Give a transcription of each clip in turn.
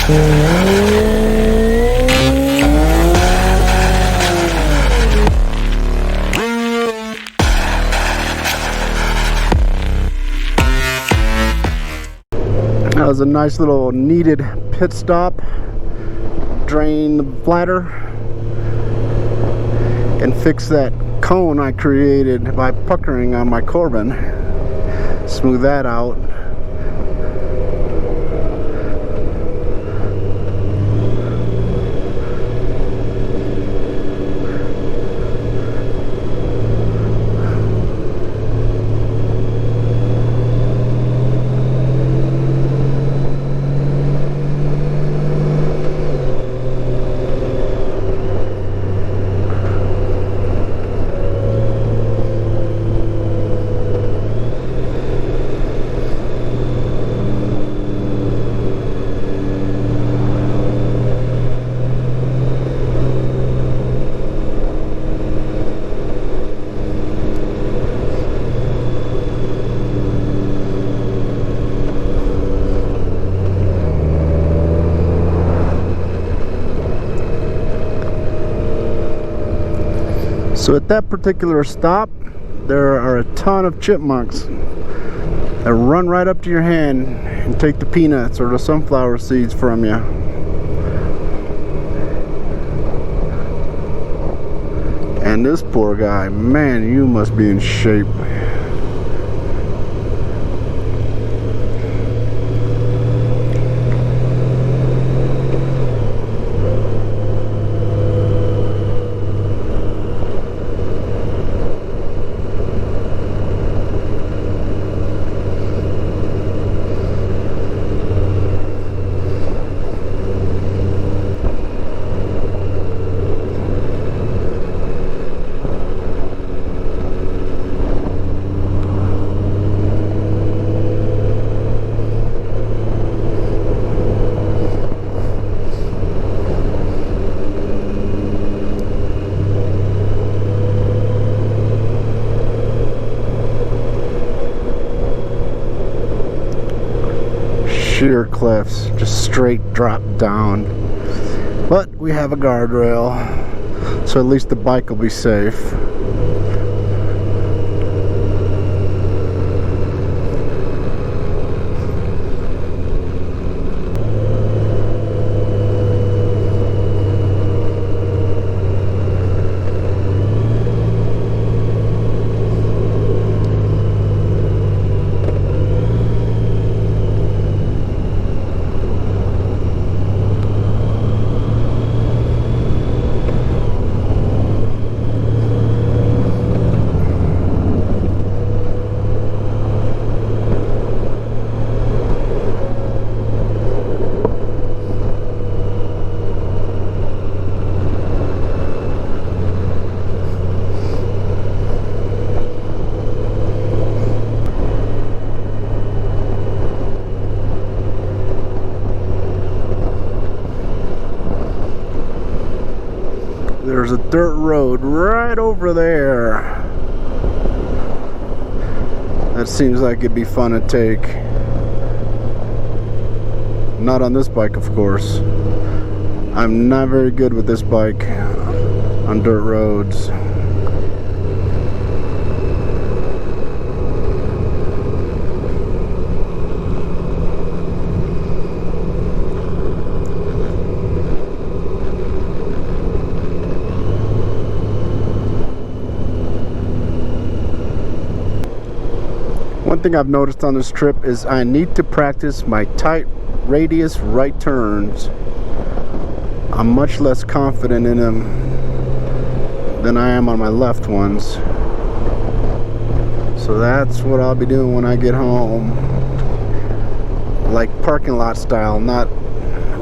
That was a nice little needed pit stop. Drain the bladder and fix that cone I created by puckering on my Corbin. Smooth that out. So at that particular stop, there are a ton of chipmunks that run right up to your hand and take the peanuts or the sunflower seeds from you. And this poor guy, man, you must be in shape. Sheer cliffs, just straight drop down. But we have a guardrail, so at least the bike will be safe. There's a dirt road right over there. That seems like it'd be fun to take. Not on this bike, of course. I'm not very good with this bike on dirt roads. One thing I've noticed on this trip is I need to practice my tight radius right turns. I'm much less confident in them than I am on my left ones. So that's what I'll be doing when I get home. Like parking lot style, not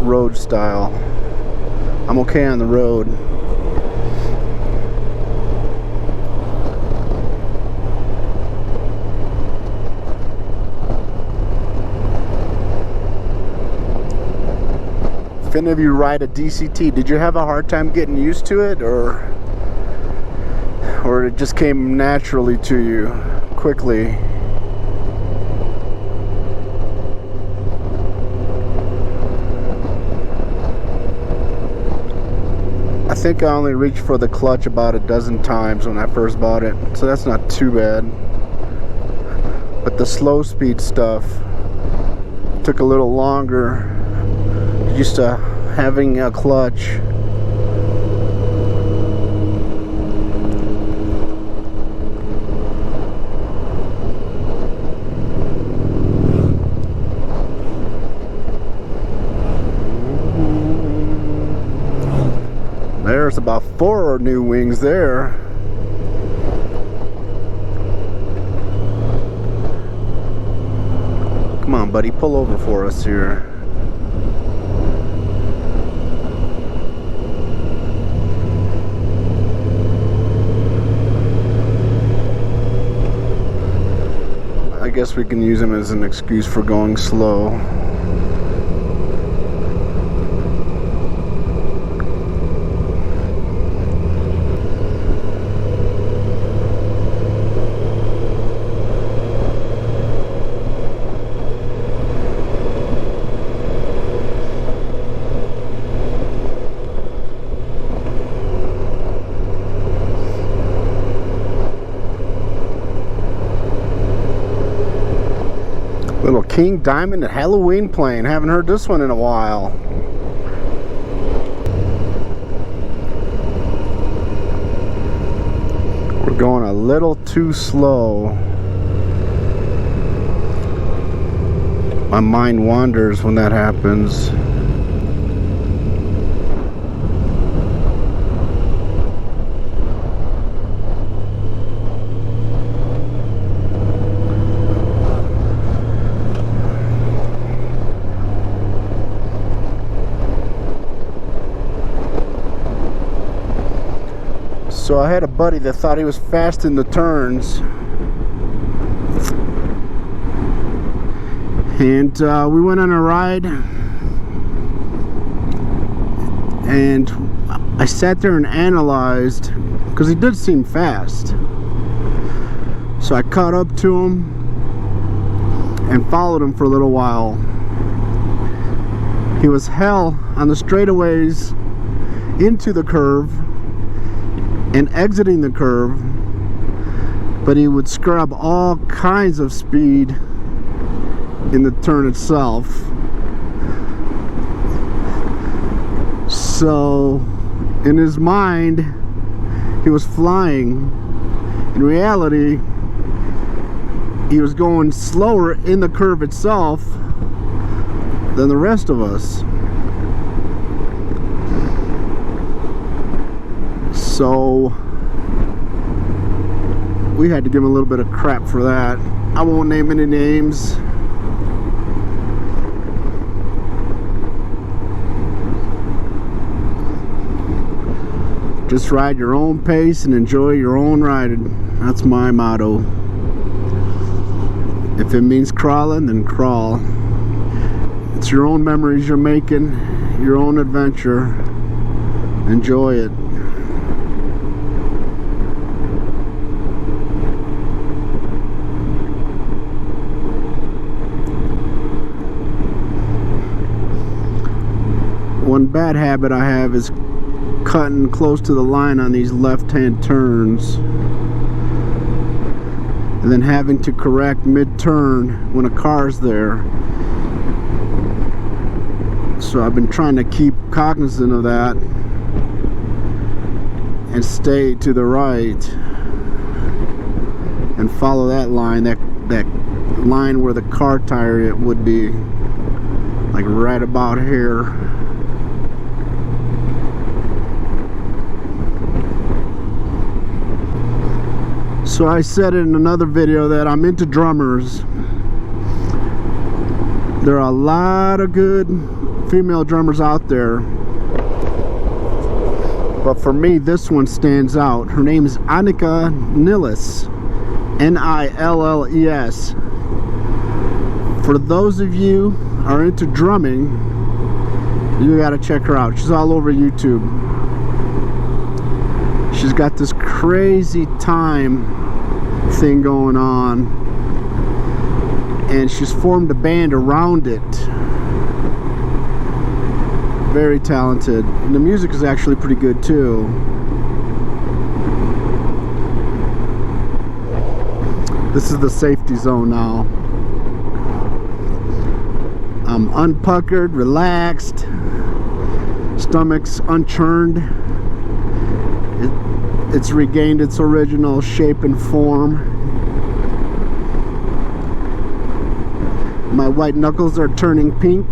road style. I'm okay on the road. If any of you ride a DCT, did you have a hard time getting used to it, or it just came naturally to you quickly? think I only reached for the clutch about a dozen times when I first bought it, so that's not too bad. But the slow speed stuff took a little longer, used to having a clutch. There's about 4 new wings there. Come on, buddy, pull over for us here. I guess we can use him as an excuse for going slow. Little King Diamond and Halloween plane. Haven't heard this one in a while. We're going a little too slow. My mind wanders when that happens. So I had a buddy that thought he was fast in the turns, and we went on a ride, and I sat there and analyzed, because he did seem fast. So I caught up to him and followed him for a little while. He was hell on the straightaways into the curve and exiting the curve, but he would scrub all kinds of speed in the turn itself. So in his mind he was flying. In reality, he was going slower in the curve itself than the rest of us. So we had to give him a little bit of crap for that. I won't name any names. Just ride your own pace and enjoy your own riding. That's my motto. If it means crawling, then crawl. It's your own memories you're making, your own adventure. Enjoy it. One bad habit I have is cutting close to the line on these left-hand turns and then having to correct mid-turn when a car's there. So I've been trying to keep cognizant of that and stay to the right and follow that line, that line where the car tire would be, like right about here. So I said in another video that I'm into drummers. There are a lot of good female drummers out there, but for me this one stands out. Her name is Annika Nilles, N-I-L-L-E-S. For those of you who are into drumming, you gotta check her out. She's all over YouTube. She's got this crazy time thing going on, and she's formed a band around it. Very talented. And the music is actually pretty good too. This is the safety zone now. I'm unpuckered, relaxed, stomach's unchurned. It's regained its original shape and form. My white knuckles are turning pink.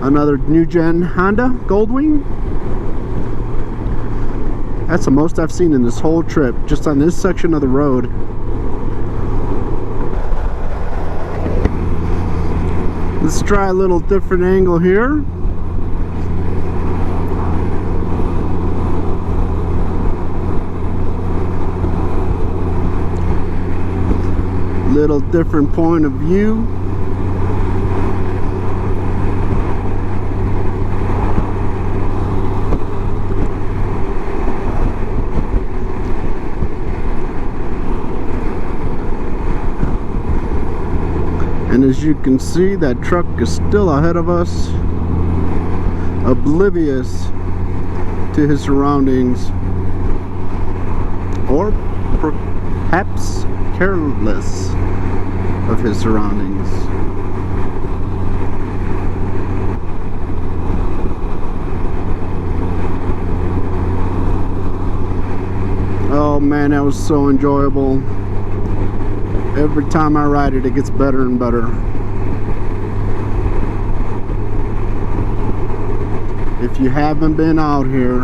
Another new gen Honda Goldwing. That's the most I've seen in this whole trip, just on this section of the road. Let's try a little different angle here. Little different point of view. And as you can see, that truck is still ahead of us, oblivious to his surroundings, or perhaps careless of his surroundings. Oh man, that was so enjoyable. Every time I ride it, it gets better and better. If you haven't been out here,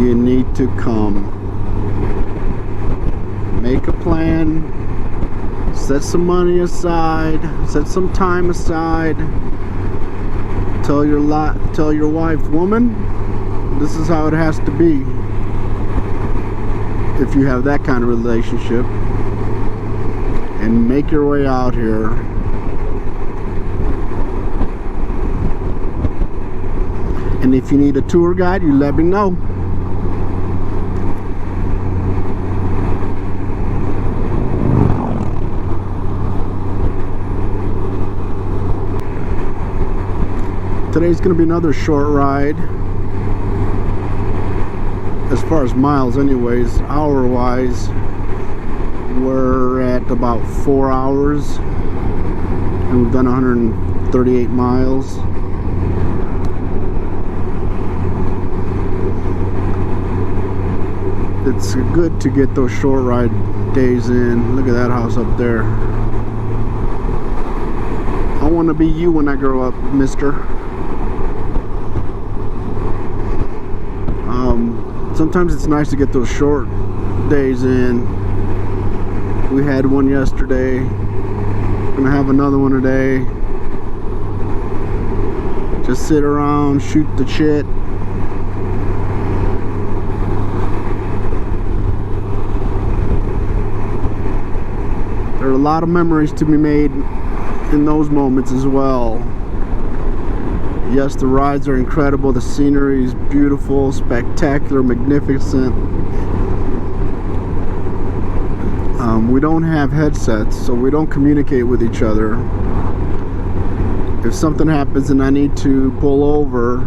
you need to come. Make a plan, set some money aside, set some time aside. Tell your wife, woman, this is how it has to be. If you have that kind of relationship. And make your way out here. And if you need a tour guide, you let me know. Today's going to be another short ride. As far as miles anyways, hour-wise. We're at about 4 hours and we've done 138 miles. It's good to get those short ride days in. Look at that house up there. I want to be you when I grow up, mister. Sometimes it's nice to get those short days in. We had one yesterday. Gonna have another one today. Just sit around, shoot the shit. There are a lot of memories to be made in those moments as well. Yes, the rides are incredible. The scenery is beautiful, spectacular, magnificent. We don't have headsets, so we don't communicate with each other. If something happens and I need to pull over,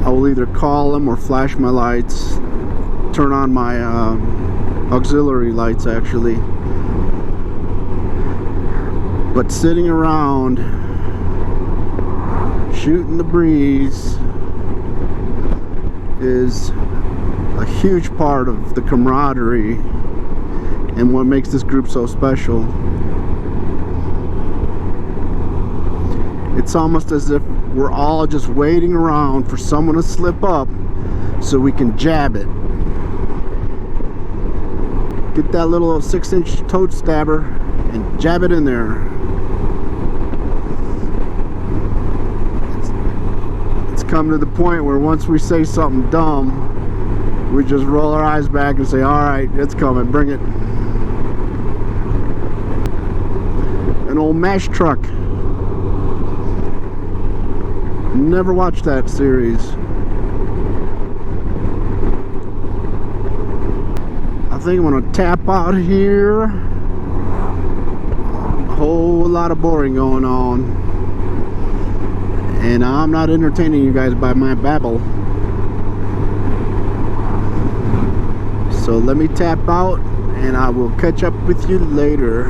I will either call them or flash my lights, turn on my auxiliary lights actually. But sitting around, shooting the breeze is a huge part of the camaraderie and what makes this group so special. It's almost as if we're all just waiting around for someone to slip up so we can jab it. Get that little 6-inch toad stabber and jab it in there. It's come to the point where once we say something dumb, we just roll our eyes back and say, alright, it's coming, bring it. An old MASH truck. Never watched that series. think I'm gonna tap out here. A whole lot of boring going on, and I'm not entertaining you guys by my babble. So let me tap out, and I will catch up with you later.